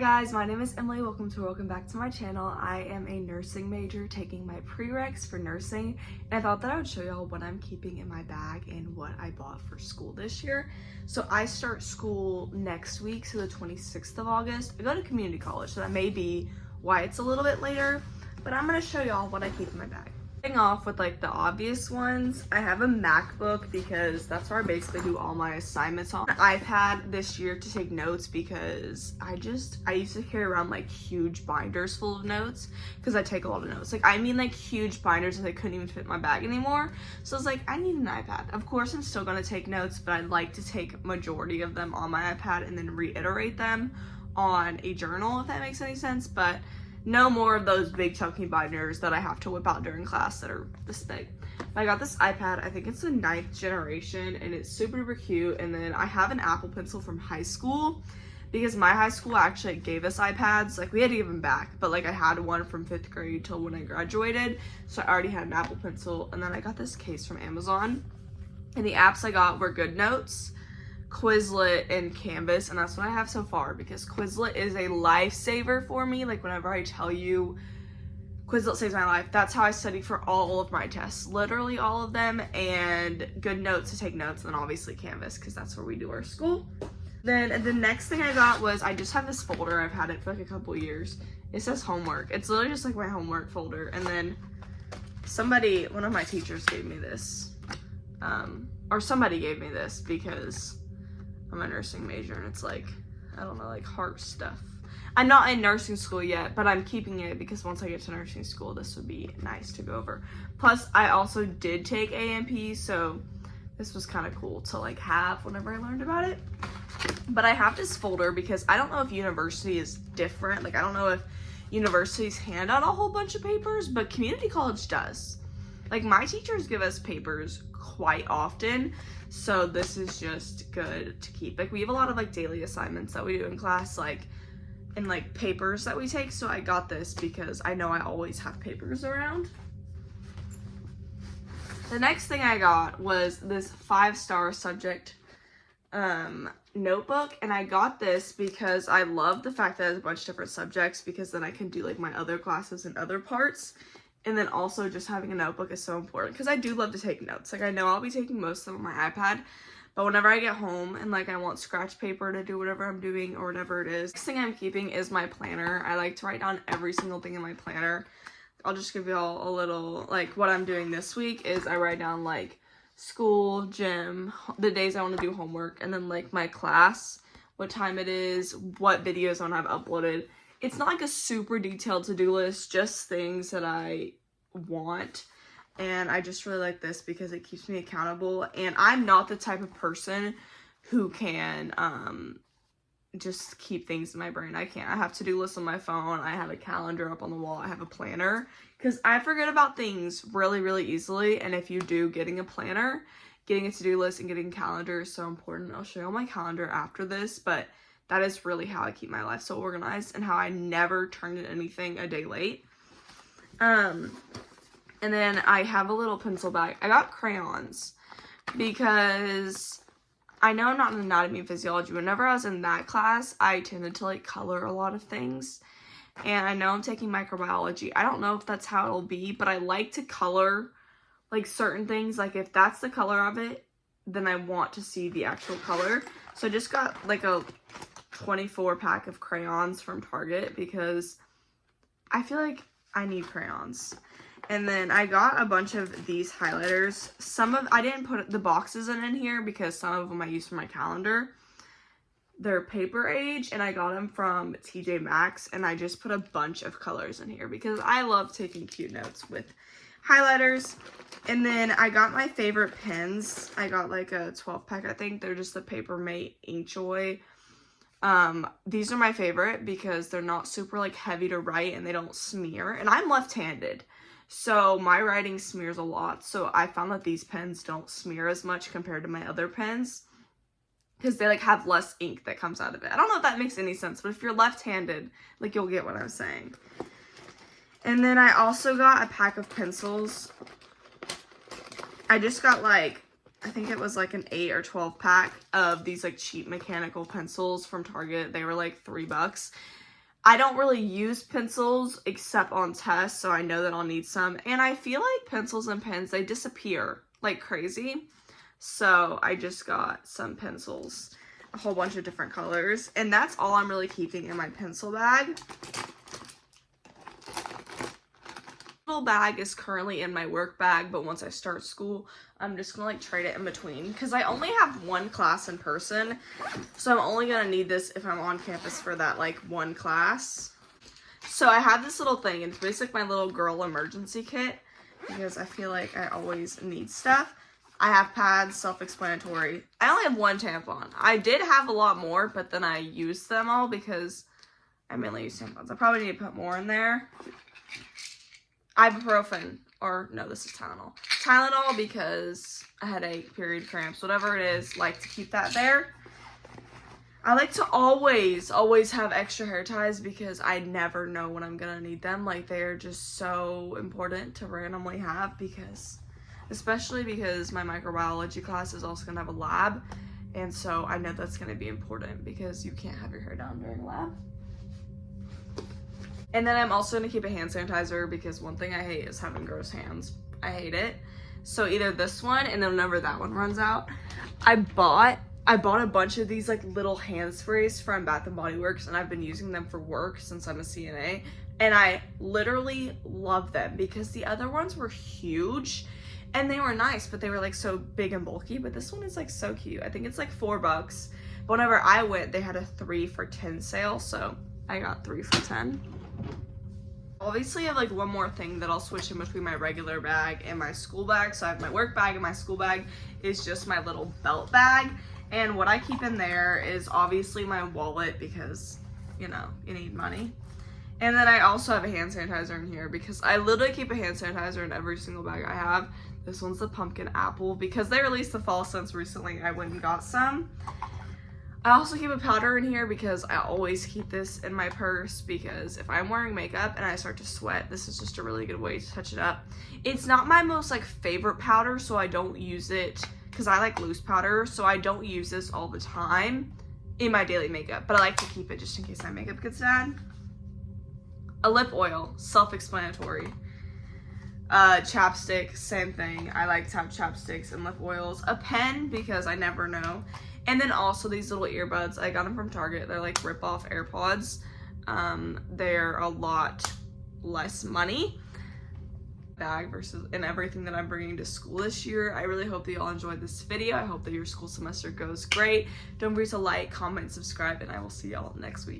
guys, my name is Emily. Welcome back to my channel. I am a nursing major taking my prereqs for nursing, and I thought that I would show y'all what I'm keeping in my bag and what I bought for school this year. So I start school next week, so the 26th of August. I go to community college, so that may be why it's a little bit later, but I'm gonna show y'all what I keep in my bag. Starting off with like the obvious ones, I have a MacBook because that's where I basically do all my assignments on. An iPad this year to take notes because I used to carry around like huge binders full of notes because I take a lot of notes. Like like huge binders that I couldn't even fit in my bag anymore. So I was like, I need an iPad. Of course I'm still gonna take notes, but I'd like to take majority of them on my iPad and then reiterate them on a journal, if that makes any sense. But no more of those big chunky binders that I have to whip out during class that are this big. I got this iPad, I think it's the 9th generation, and it's super duper cute. And then I have an Apple Pencil from high school because my high school actually gave us iPads. Like, we had to give them back, but like I had one from 5th grade till when I graduated, so I already had an Apple Pencil. And then I got this case from Amazon, and the apps I got were GoodNotes, Quizlet, and Canvas, and that's what I have so far because Quizlet is a lifesaver for me. Like, whenever I tell you Quizlet saves my life, that's how I study for all of my tests, literally all of them. And GoodNotes to take notes, and then obviously Canvas because that's where we do our school. Then the next thing I got was, I just have this folder, I've had it for like a couple years. It says homework. It's literally just like my homework folder. And then one of my teachers gave me this, or somebody gave me this because I'm a nursing major, and it's like, I don't know, like heart stuff. I'm not in nursing school yet, but I'm keeping it because once I get to nursing school, this would be nice to go over. Plus, I also did take AMP, so this was kind of cool to like have whenever I learned about it. But I have this folder because I don't know if university is different. Like, I don't know if universities hand out a whole bunch of papers, but community college does. Like, my teachers give us papers quite often, so this is just good to keep. Like, we have a lot of like daily assignments that we do in class, like, and like papers that we take, so I got this because I know I always have papers around. The next thing I got was this 5-star subject notebook, and I got this because I love the fact that it has a bunch of different subjects, because then I can do like my other classes and other parts. And then also just having a notebook is so important because I do love to take notes. Like, I know I'll be taking most of them on my iPad, but whenever I get home and like I want scratch paper to do whatever I'm doing or whatever it is. Next thing I'm keeping is my planner. I like to write down every single thing in my planner. I'll just give y'all a little, like, what I'm doing this week is I write down like school, gym, the days I want to do homework, and then like my class, what time it is, what videos I want to have uploaded. It's not like a super detailed to-do list, just things that I want. And I just really like this because it keeps me accountable. And I'm not the type of person who can just keep things in my brain. I can't. I have to-do lists on my phone. I have a calendar up on the wall. I have a planner because I forget about things really, really easily. And if you do, getting a planner, getting a to-do list, and getting a calendar is so important. I'll show you my calendar after this, but that is really how I keep my life so organized and how I never turn in anything a day late. And then I have a little pencil bag. I got crayons because I know I'm not in anatomy and physiology. Whenever I was in that class, I tended to like color a lot of things. And I know I'm taking microbiology. I don't know if that's how it'll be, but I like to color like certain things. Like, if that's the color of it, then I want to see the actual color. So I just got like a 24 pack of crayons from Target because I feel like I need crayons. And then I got a bunch of these highlighters. I didn't put the boxes in here because some of them I use for my calendar. They're Paper Age, and I got them from TJ Maxx, and I just put a bunch of colors in here because I love taking cute notes with highlighters. And then I got my favorite pens. I got like a 12 pack, I think. They're just the Paper Mate Inkjoy. These are my favorite because they're not super like heavy to write and they don't smear. And I'm left-handed, so my writing smears a lot. So I found that these pens don't smear as much compared to my other pens because they like have less ink that comes out of it. I don't know if that makes any sense, but if you're left-handed, like, you'll get what I'm saying. And then I also got a pack of pencils. I just got like, I think it was like an 8 or 12 pack of these like cheap mechanical pencils from Target. They were like $3. I don't really use pencils except on tests, so I know that I'll need some. And I feel like pencils and pens, they disappear like crazy. So I just got some pencils, a whole bunch of different colors. And that's all I'm really keeping in my pencil bag. Little bag is currently in my work bag, but once I start school, I'm just gonna like trade it in between because I only have one class in person, so I'm only gonna need this if I'm on campus for that like one class. So I have this little thing, and it's basically my little girl emergency kit because I feel like I always need stuff. I have pads, self-explanatory. I only have one tampon. I did have a lot more, but then I used them all because I mainly use tampons. I probably need to put more in there. Ibuprofen, or no, this is Tylenol. Tylenol because a headache, period cramps, whatever it is, like to keep that there. I like to always have extra hair ties because I never know when I'm gonna need them. Like, they're just so important to randomly have because, especially because my microbiology class is also gonna have a lab. And so I know that's gonna be important because you can't have your hair down during lab. And then I'm also going to keep a hand sanitizer because one thing I hate is having gross hands. I hate it. So either this one, and then whenever that one runs out, I bought a bunch of these like little hand sprays from Bath & Body Works, and I've been using them for work since I'm a CNA. And I literally love them because the other ones were huge and they were nice, but they were like so big and bulky. But this one is like so cute. I think it's like $4. But whenever I went, they had a 3 for $10 sale. So I got 3 for $10. Obviously, I have like one more thing that I'll switch in between my regular bag and my school bag. So I have my work bag, and my school bag is just my little belt bag. And what I keep in there is obviously my wallet because, you know, you need money. And then I also have a hand sanitizer in here because I literally keep a hand sanitizer in every single bag I have. This one's the pumpkin apple because they released the fall scents recently. I went and got some. I also keep a powder in here because I always keep this in my purse because if I'm wearing makeup and I start to sweat, this is just a really good way to touch it up. It's not my most like favorite powder, so I don't use it because I like loose powder, so I don't use this all the time in my daily makeup, but I like to keep it just in case my makeup gets bad. A lip oil, self-explanatory. Chapstick, same thing. I like to have chapsticks and lip oils. A pen because I never know. And then also these little earbuds. I got them from Target. They're like rip-off AirPods. They're a lot less money. Bag versus and everything that I'm bringing to school this year. I really hope that you all enjoyed this video. I hope that your school semester goes great. Don't forget to like, comment, subscribe, and I will see y'all next week.